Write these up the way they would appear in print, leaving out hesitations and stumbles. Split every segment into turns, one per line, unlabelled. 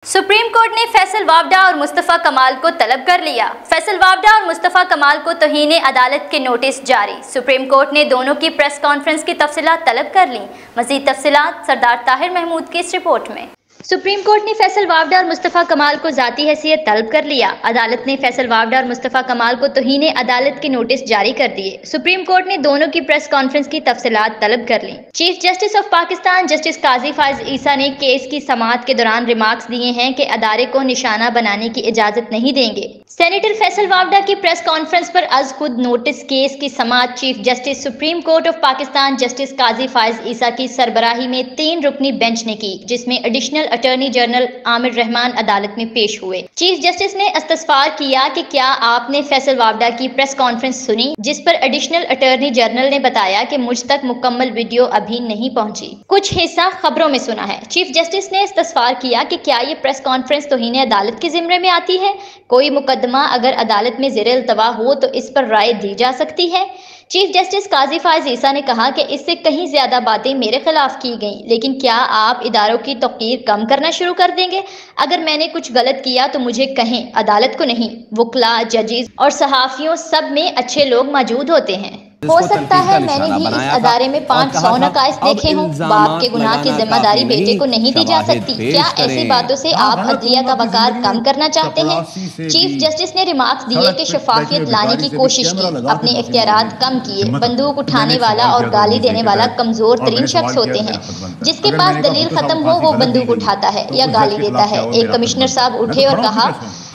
Supreme court ने फैसल वावडा और मुस्तफ़ा कमाल को तलब कर लिया। फैसल वावडा और मुस्तफ़ा कमाल को तौहीन अदालत के नोटिस जारी। सुप्रीम कोर्ट ने दोनों की प्रेस कॉन्फ्रेंस की तफसीलात तलब कर लीं। मज़ीद तफसीलात सरदार ताहिर महमूद की इस रिपोर्ट में। सुप्रीम कोर्ट ने फैसल वावडा और मुस्तफ़ा कमाल को ज़ाती हैसियत तलब कर लिया। अदालत ने फैसल वावडा और मुस्तफ़ा कमाल को तौहीन अदालत के नोटिस जारी कर दिए। सुप्रीम कोर्ट ने दोनों की प्रेस कॉन्फ्रेंस की तफसीलात तलब कर लीं। Chief justice of Pakistan justice Qazi Faez Isa ने केस की समाअत के दौरान रिमार्क्स दिए हैं कि अदारे को निशाना बनाने की इजाजत नहीं देंगे। सेनेटर फैसल वावडा की प्रेस कॉन्फ्रेंस पर अज खुद नोटिस केस की समाअत chief justice supreme court of Pakistan justice Qazi Faez Isa की सरबराही में 3 रुकनी बेंच ने की, जिसमें additional attorney general Amir Rehman अदालत में पेश हुए। चीफ जस्टिस ने इस्तफसार किया कि क्या आपने फैसल वावडा की प्रेस कॉन्फ्रेंस सुनी, जिस पर एडिशनल अटॉर्नी जनरल ने बताया कि मुझ तक मुकम्मल वीडियो अभी नहीं पहुंची, कुछ हिस्सा खबरों में सुना है। चीफ जस्टिस ने इस्तफसार किया कि क्या ये प्रेस कॉन्फ्रेंस तौहीन अदालत के जिम्मे में आती है। कोई मुकदमा अगर अदालत में ज़ेर इल्तवा हो तो इस पर राय दी जा सकती है। चीफ जस्टिस काजी फायज ईसा ने कहा कि इससे कहीं ज्यादा बातें मेरे खिलाफ की गईं, लेकिन क्या आप इदारों की तौकीर कम करना शुरू कर देंगे? अगर मैंने कुछ गलत किया तो मुझे कहें, अदालत को नहीं। वकला, जजेस और सहाफियों सब में अच्छे लोग मौजूद होते हैं। हो सकता है मैंने भी इस अदारे में 500 नकाइस देखे हों। बाप के गुनाह की जिम्मेदारी बेटे को नहीं दी जा सकती। क्या ऐसी बातों से आप अदलिया का वकार कम करना चाहते हैं? चीफ जस्टिस ने रिमार्क्स दिए कि शफाफियत लाने की कोशिश की, अपने इख्तियारात कम किए। बंदूक उठाने वाला और गाली देने वाला कमजोर तरीन शख्स होते हैं। जिसके पास दलील खत्म हो वो बंदूक उठाता है या गाली देता है। एक कमिश्नर साहब उठे और कहा,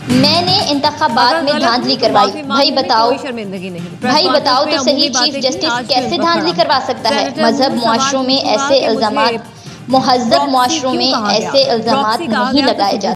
मैंने इंतखाबात में धांधली करवाई। भाई बताओ तो सही, चीफ जस्टिस कैसे धांधली करवा सकता है? मजहब मुआशरों में ऐसे इल्जामात, मुहज़्ज़ब मुआशरों में ऐसे इल्जामात नहीं लगाए जाते।